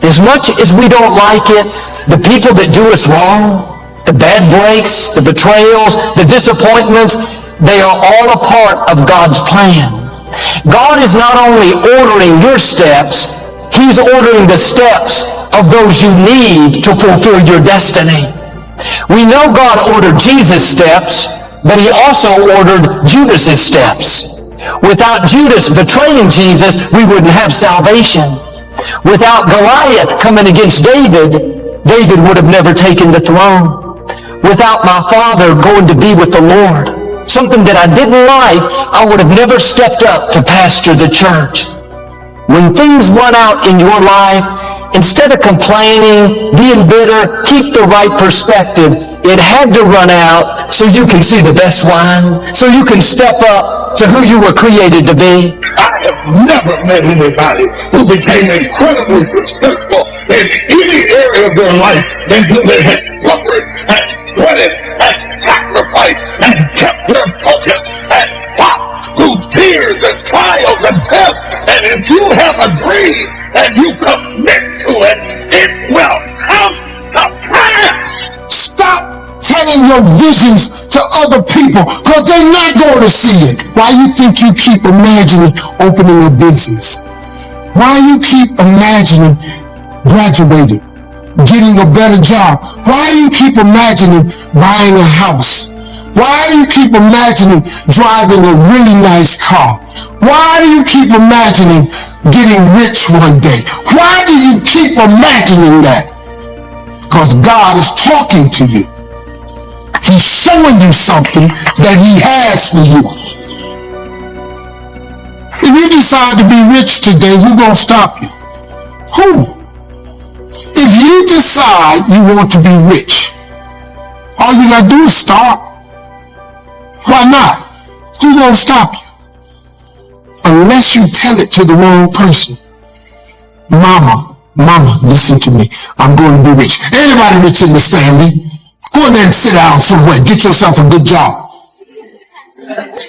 As much as we don't like it, the people that do us wrong, the bad breaks, the betrayals, the disappointments, they are all a part of God's plan. God is not only ordering your steps, He's ordering the steps of those you need to fulfill your destiny. We know God ordered Jesus' steps, but He also ordered Judas's steps. Without Judas betraying Jesus, we wouldn't have salvation. Without Goliath coming against David, David would have never taken the throne. Without my father going to be with the Lord, something that I didn't like, I would have never stepped up to pastor the church. When things run out in your life, instead of complaining, being bitter, keep the right perspective. It had to run out so you can see the best wine, so you can step up to who you were created to be. I have never met anybody who became incredibly successful in any area of their life until they had suffered and sweated and sacrificed and kept their focus and fought through tears and trials and tests. And if you have a dream and you commit to it, it will come to pass. Stop telling your visions to other people because they're not going to see it. Why you think you keep imagining opening a business? Why you keep imagining graduating, getting a better job? Why do you keep imagining buying a house? Why do you keep imagining driving a really nice car? Why do you keep imagining getting rich one day? Why do you keep imagining that? Because God is talking to you. He's showing you something that He has for you. If you decide to be rich today, who's going to stop you? Who? If you decide you want to be rich, all you got to do is start. Why not? Who's going to stop you? Unless you tell it to the wrong person. Mama, listen to me. I'm going to be rich. Anybody rich in this family? Go in there and sit down somewhere. Get yourself a good job.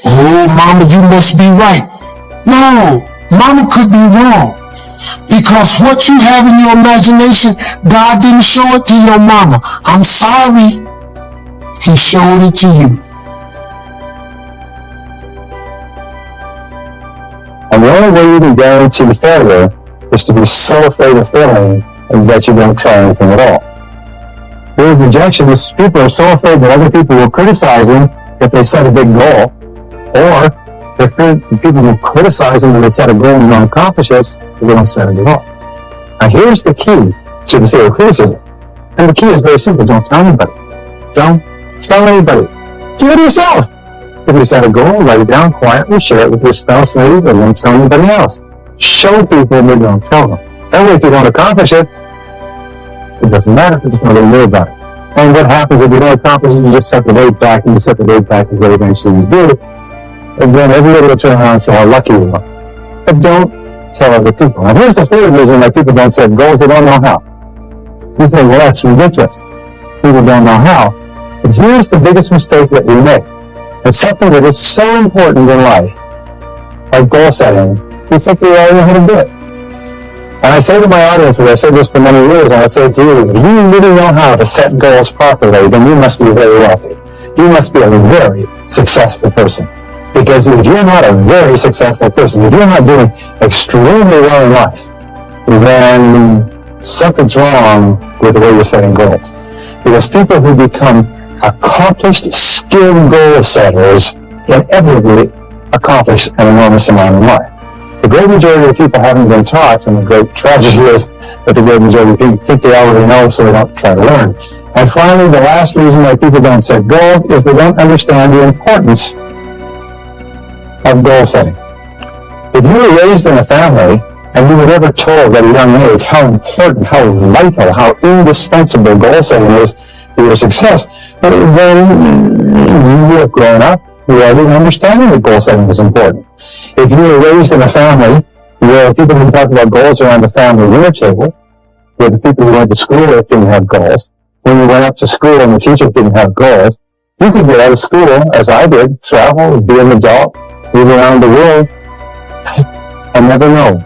Oh, Mama, you must be right. No, Mama could be wrong. Because what you have in your imagination, God didn't show it to your mama. I'm sorry. He showed it to you. And the only way you can guarantee failure is to be so afraid of failing that you don't try anything at all. With rejection, these people are so afraid that other people will criticize them if they set a big goal, or if people will criticize them when they set a goal and don't accomplish it, they don't set it at all. Now here's the key to the fear of criticism. And the key is very simple. Don't tell anybody. Don't tell anybody. Do it yourself. If you set a goal, write it down quietly, share it with your spouse maybe, but don't tell anybody else. Show people, but don't tell them. That way if you don't accomplish it, it doesn't matter. It's not going to worry about it. And what happens if you don't accomplish it, you just set the weight back, and you set the weight back until eventually you do. And then everybody will turn around and say how lucky you are. But don't tell other people. Now here's the third reason why people don't set goals. They don't know how. You say, well, that's ridiculous. People don't know how. But here's the biggest mistake that we make. It's something that is so important in life, like goal setting. We think we already know how to do it. And I say to my audience, and I've said this for many years, and I say to you, if you really know how to set goals properly, then you must be very wealthy. You must be a very successful person. Because if you're not a very successful person, if you're not doing extremely well in life, then something's wrong with the way you're setting goals. Because people who become accomplished, skilled goal setters inevitably accomplish an enormous amount in life. The great majority of people haven't been taught, and the great tragedy is that the great majority of people think they already know, so they don't try to learn. And finally, the last reason why people don't set goals is they don't understand the importance of goal setting. If you were raised in a family and you were ever told at a young age how important, how vital, how indispensable goal setting is for your success, then you have grown up, you already understanding that goal setting is important. If you were raised in a family where people can talk about goals around the family dinner table, where the people who went to school didn't have goals, when you went up to school and the teacher didn't have goals, you could get out of school, as I did, travel, be an adult, move around the world, and never know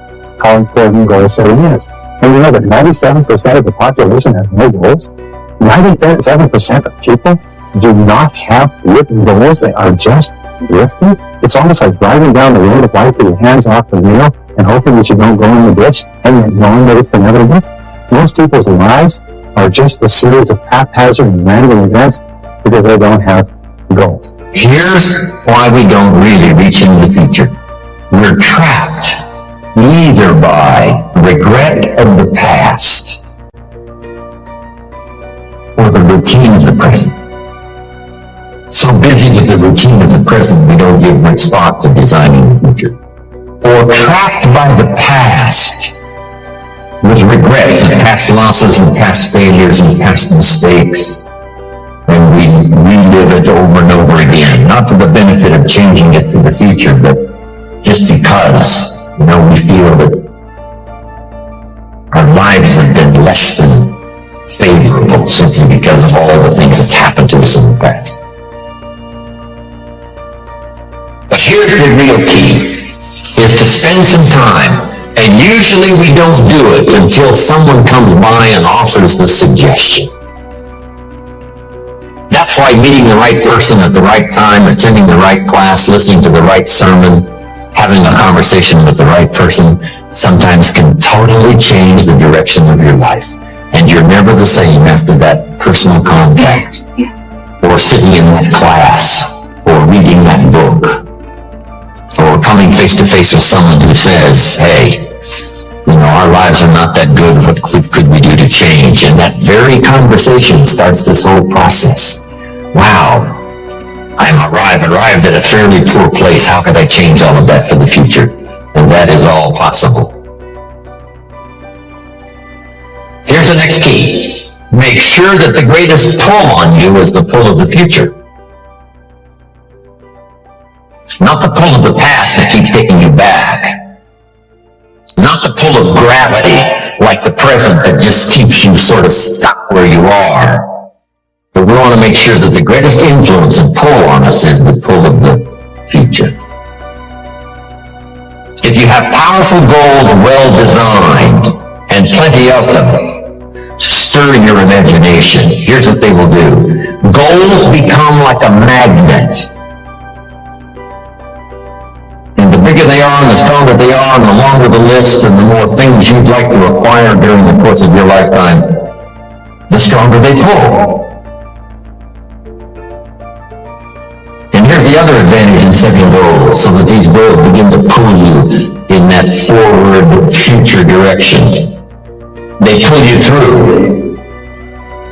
how important goal setting is. And you know that 97% of the population has no goals? 97% of people do not have written goals. They are just drifting. It's almost like driving down the road of life with your hands off the wheel and hoping that you don't go in the ditch and knowing that it's inevitable. Most people's lives are just a series of haphazard and random events because they don't have goals. Here's why we don't really reach into the future. We're trapped either by regret of the past or the routine of the present. So busy with the routine of the present, we don't give much thought to designing the future. Or trapped by the past with regrets of past losses and past failures and past mistakes. And we relive it over and over again, not to the benefit of changing it for the future, but just because, we feel that our lives have been less than favorable simply because of all the things that's happened to us in the past. But here's the real key, is to spend some time, and usually we don't do it until someone comes by and offers the suggestion. That's why meeting the right person at the right time, attending the right class, listening to the right sermon, having a conversation with the right person sometimes can totally change the direction of your life. And you're never the same after that personal contact, or sitting in that class, or reading that book, or coming face to face with someone who says, hey, our lives are not that good. What could we do to change? And that very conversation starts this whole process. Wow, I'm arrived at a fairly poor place. How could I change all of that for the future? And that is all possible. Here's the next key. Make sure that the greatest pull on you is the pull of the future. Not the pull of the past that keeps taking you back. It's not the pull of gravity like the present that just keeps you sort of stuck where you are. But we want to make sure that the greatest influence and pull on us is the pull of the future. If you have powerful goals well designed and plenty of them, stir your imagination. Here's what they will do. Goals become like a magnet. And the bigger they are and the stronger they are and the longer the list and the more things you'd like to acquire during the course of your lifetime, the stronger they pull. And here's the other advantage in setting goals, so that these goals begin to pull you in that forward future direction. They pull you through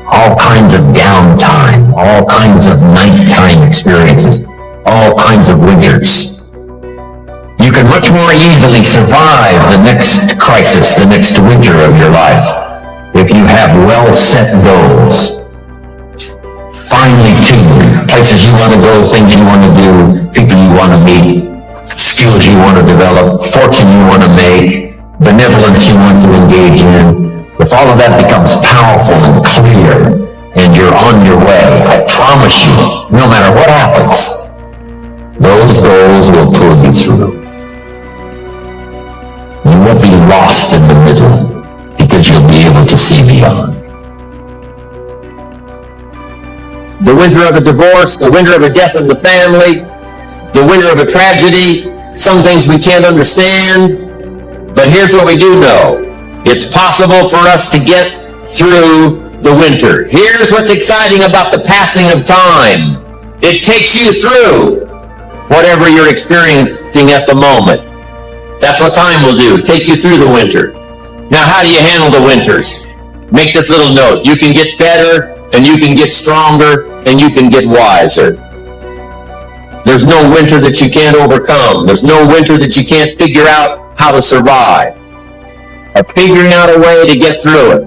all kinds of downtime, all kinds of nighttime experiences, all kinds of winters. You can much more easily survive the next crisis, the next winter of your life, if you have well-set goals. Finely tuned, places you want to go, things you want to do, people you want to meet, skills you want to develop, fortune you want to make, benevolence you want to engage in. If all of that becomes powerful and clear, and you're on your way, I promise you, no matter what happens, those goals will pull you through. You won't be lost in the middle, because you'll be able to see beyond. The winter of a divorce, the winter of a death in the family, the winter of a tragedy, some things we can't understand, but here's what we do know. It's possible for us to get through the winter. Here's what's exciting about the passing of time. It takes you through whatever you're experiencing at the moment. That's what time will do, take you through the winter. Now, how do you handle the winters? Make this little note. You can get better, and you can get stronger, and you can get wiser. There's no winter that you can't overcome. There's no winter that you can't figure out how to survive. Or figuring out a way to get through it.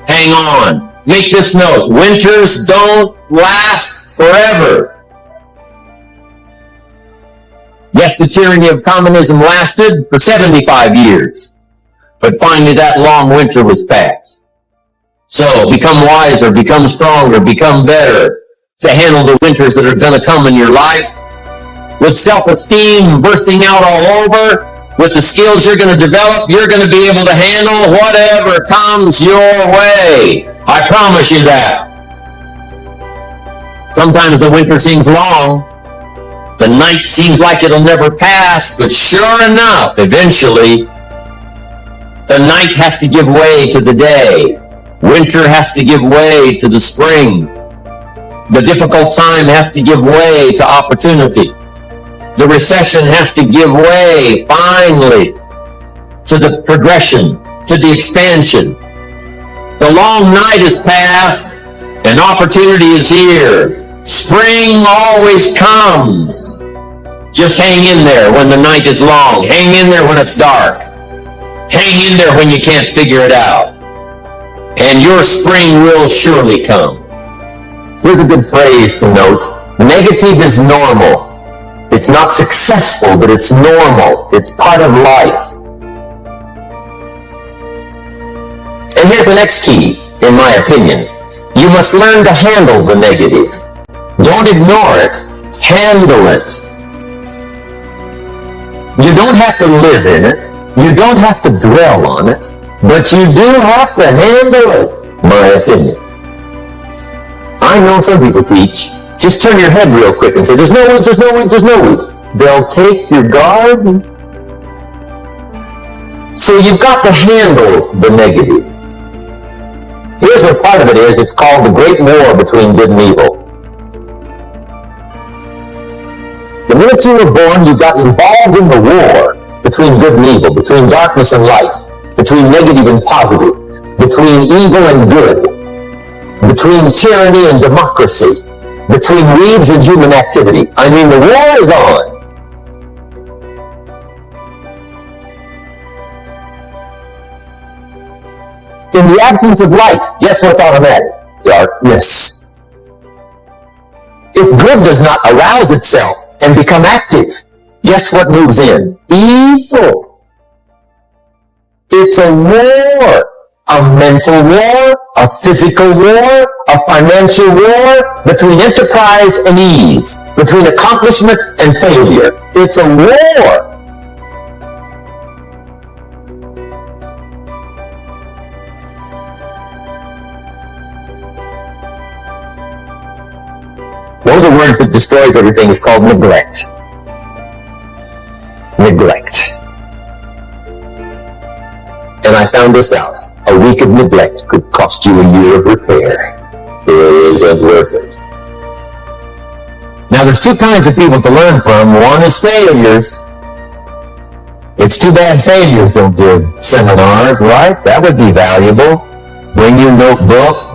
Hang on. Make this note. Winters don't last forever. Yes, the tyranny of communism lasted for 75 years. But finally that long winter was past. So become wiser, become stronger, become better to handle the winters that are going to come in your life. With self-esteem bursting out all over, with the skills you're going to develop, you're going to be able to handle whatever comes your way. I promise you that. Sometimes the winter seems long. The night seems like it'll never pass, but sure enough, eventually, the night has to give way to the day. Winter has to give way to the spring. The difficult time has to give way to opportunity. The recession has to give way, finally, to the progression, to the expansion. The long night is past, and opportunity is here. Spring always comes. Just hang in there when the night is long. Hang in there when it's dark. Hang in there when you can't figure it out. And your spring will surely come. Here's a good phrase to note. Negative is normal. It's not successful, but it's normal. It's part of life. And here's the next key, in my opinion. You must learn to handle the negative. Don't ignore it. Handle it. You don't have to live in it. You don't have to dwell on it. But you do have to handle it, my opinion. I know some people teach, just turn your head real quick and say, there's no weeds, there's no weeds, there's no weeds. They'll take your garden. So you've got to handle the negative. Here's what part of it is. It's called the great war between good and evil. The minute you were born, you got involved in the war between good and evil, between darkness and light, between negative and positive, between evil and good, between tyranny and democracy, between weeds and human activity. I mean, the war is on. In the absence of light, guess what's automatic? Darkness. If good does not arouse itself and become active, guess what moves in? Evil. It's a war. A mental war, a physical war, a financial war, between enterprise and ease, between accomplishment and failure. It's a war. One of the words that destroys everything is called neglect. Neglect. And I found this out. A week of neglect could cost you a year of repair. It isn't worth it. Now there's two kinds of people to learn from. One is failures. It's too bad failures don't give seminars, right? That would be valuable. Bring your notebook.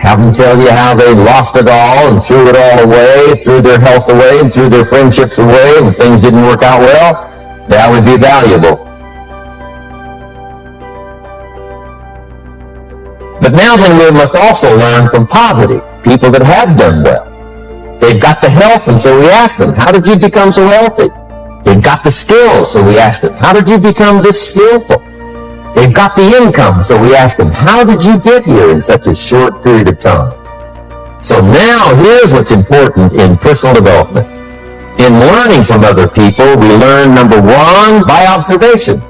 Have them tell you how they lost it all and threw it all away, threw their health away and threw their friendships away and things didn't work out well. That would be valuable. But now then we must also learn from positive, people that have done well. They've got the health, and so we ask them, how did you become so healthy? They've got the skills, so we ask them, how did you become this skillful? They've got the income, so we ask them, how did you get here in such a short period of time? So now here's what's important in personal development. In learning from other people, we learn, number one, by observation.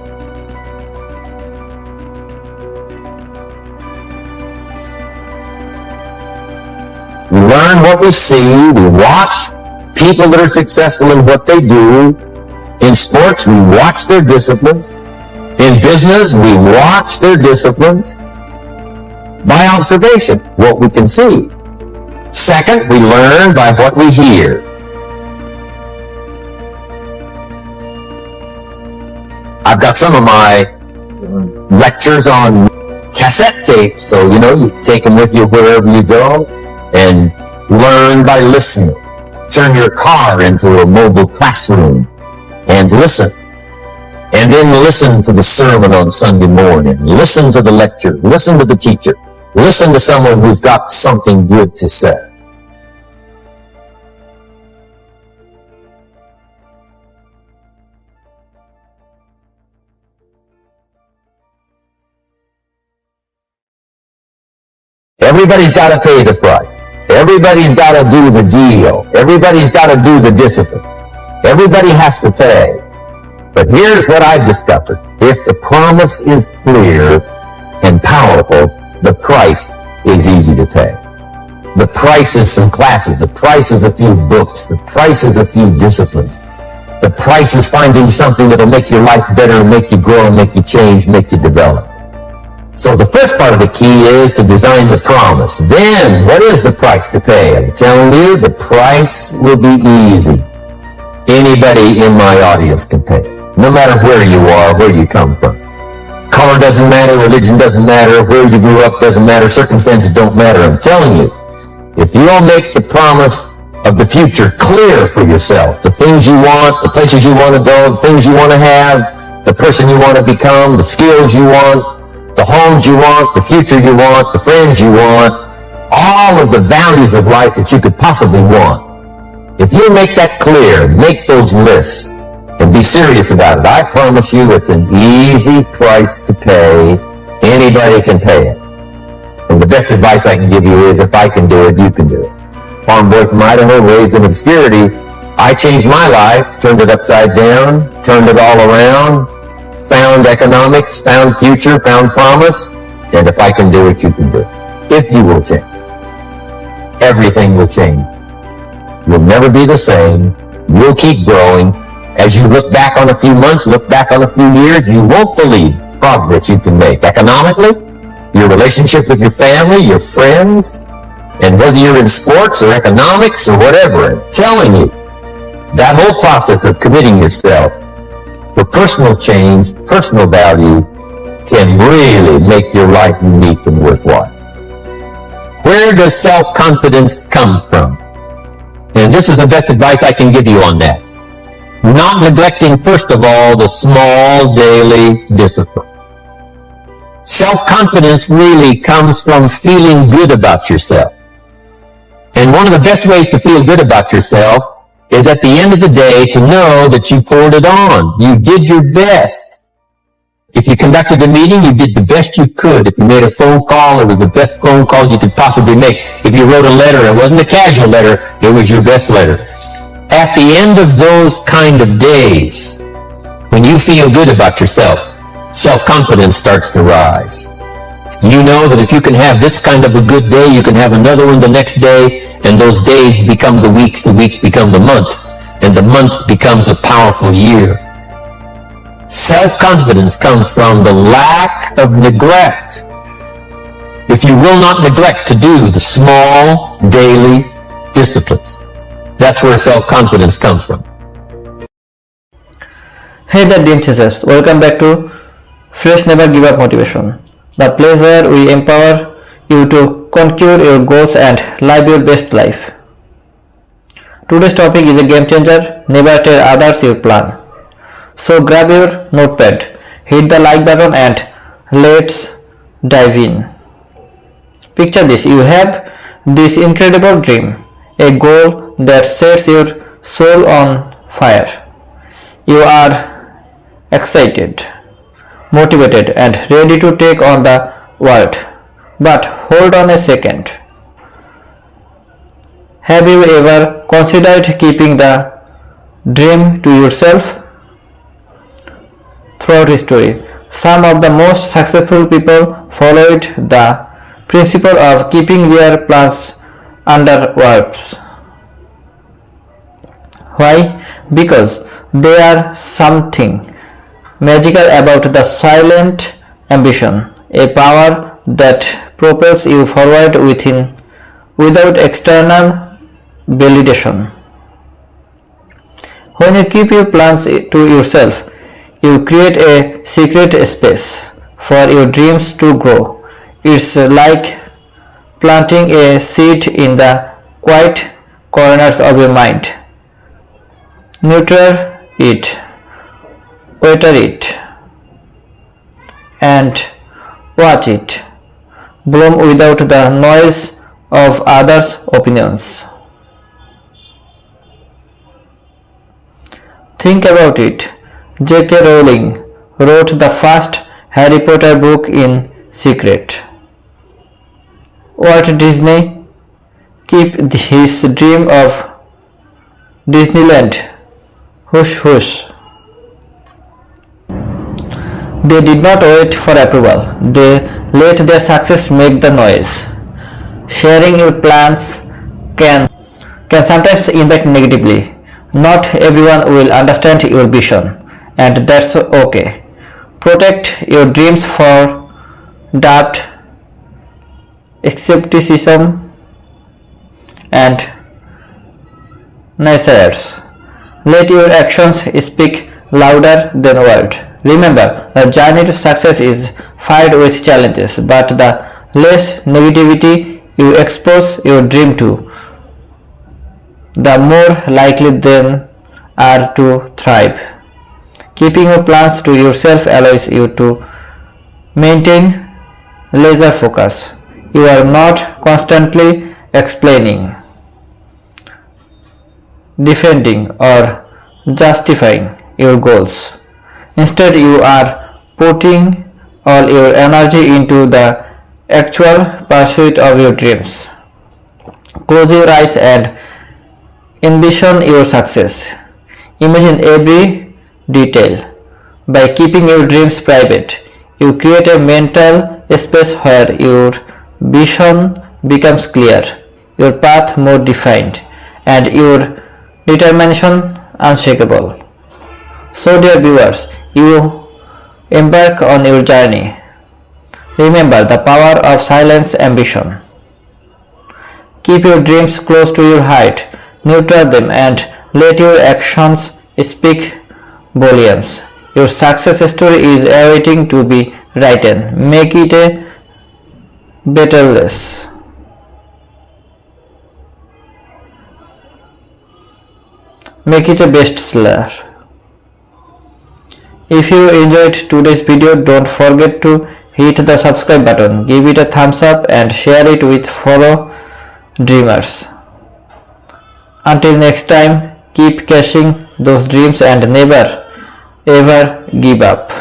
We learn what we see. We watch people that are successful in what they do. In sports, we watch their disciplines. In business, we watch their disciplines. By observation, what we can see. Second, we learn by what we hear. I've got some of my lectures on cassette tapes, so you take them with you wherever you go. And learn by listening. Turn your car into a mobile classroom and listen. And then listen to the sermon on Sunday morning. Listen to the lecture. Listen to the teacher. Listen to someone who's got something good to say. Everybody's got to pay the price. Everybody's got to do the deal. Everybody's got to do the disciplines. Everybody has to pay. But here's what I've discovered. If the promise is clear and powerful, the price is easy to pay. The price is some classes. The price is a few books. The price is a few disciplines. The price is finding something that'll make your life better, make you grow, make you change, make you develop. So the first part of the key is to design the promise. Then, what is the price to pay? I'm telling you, the price will be easy. Anybody in my audience can pay it, no matter where you are, where you come from. Color doesn't matter, religion doesn't matter, where you grew up doesn't matter, circumstances don't matter. I'm telling you, if you'll make the promise of the future clear for yourself, the things you want, the places you want to go, the things you want to have, the person you want to become, the skills you want, the homes you want, the future you want, the friends you want, all of the values of life that you could possibly want. If you make that clear, make those lists, and be serious about it, I promise you it's an easy price to pay. Anybody can pay it. And the best advice I can give you is, if I can do it, you can do it. Farm boy from Idaho, raised in obscurity, I changed my life, turned it upside down, turned it all around, found economics, found future, found promise, and if I can do it, you can do it. If you will change, everything will change. You'll never be the same. You'll keep growing. As you look back on a few months, look back on a few years, you won't believe progress you can make. Economically, your relationship with your family, your friends, and whether you're in sports or economics or whatever, I'm telling you, that whole process of committing yourself for personal change, personal value, can really make your life unique and worthwhile. Where does self-confidence come from? And this is the best advice I can give you on that. Not neglecting, first of all, the small daily discipline. Self-confidence really comes from feeling good about yourself. And one of the best ways to feel good about yourself is at the end of the day to know that you poured it on. You did your best. If you conducted a meeting, you did the best you could. If you made a phone call, it was the best phone call you could possibly make. If you wrote a letter, it wasn't a casual letter, it was your best letter. At the end of those kind of days, when you feel good about yourself, self-confidence starts to rise. You know that if you can have this kind of a good day, you can have another one the next day, and those days become the weeks become the months, and the month becomes a powerful year. Self-confidence comes from the lack of neglect. If you will not neglect to do the small daily disciplines, that's where self-confidence comes from. Hey there dream chasers, welcome back to Fresh Never Give Up Motivation, the place where we empower you to conquer your goals and live your best life. Today's topic is a game changer, never tell others your plan. So grab your notepad, hit the like button and let's dive in. Picture this, you have this incredible dream, a goal that sets your soul on fire. You are excited, motivated and ready to take on the world. But hold on a second. Have you ever considered keeping the dream to yourself? Throughout history, some of the most successful people followed the principle of keeping their plans under wraps. Why? Because there are something magical about the silent ambition, a power that propels you forward without external validation. When you keep your plans to yourself, you create a secret space for your dreams to grow. It's like planting a seed in the quiet corners of your mind. Nurture it, water it, and watch it bloom without the noise of others' opinions. Think about it. J.K. Rowling wrote the first Harry Potter book in secret. Walt Disney kept his dream of Disneyland hush hush. They did not wait for approval. They let their success make the noise. Sharing your plans can sometimes impact negatively. Not everyone will understand your vision, and that's okay. Protect your dreams for doubt, skepticism, and naysayers. Let your actions speak louder than words. Remember, the journey to success is filled with challenges, but the less negativity you expose your dream to, the more likely they are to thrive. Keeping your plans to yourself allows you to maintain laser focus. You are not constantly explaining, defending, or justifying your goals. Instead, you are putting all your energy into the actual pursuit of your dreams. Close your eyes and envision your success. Imagine every detail. By keeping your dreams private, you create a mental space where your vision becomes clear, your path more defined, and your determination unshakable. So, dear viewers, you embark on your journey. Remember the power of silent ambition. Keep your dreams close to your heart, nurture them, and let your actions speak volumes. Your success story is awaiting to be written. Make it a betterless. Make it a bestseller. If you enjoyed today's video, don't forget to hit the subscribe button, give it a thumbs up, and share it with fellow dreamers. Until next time, keep cashing those dreams and never ever give up.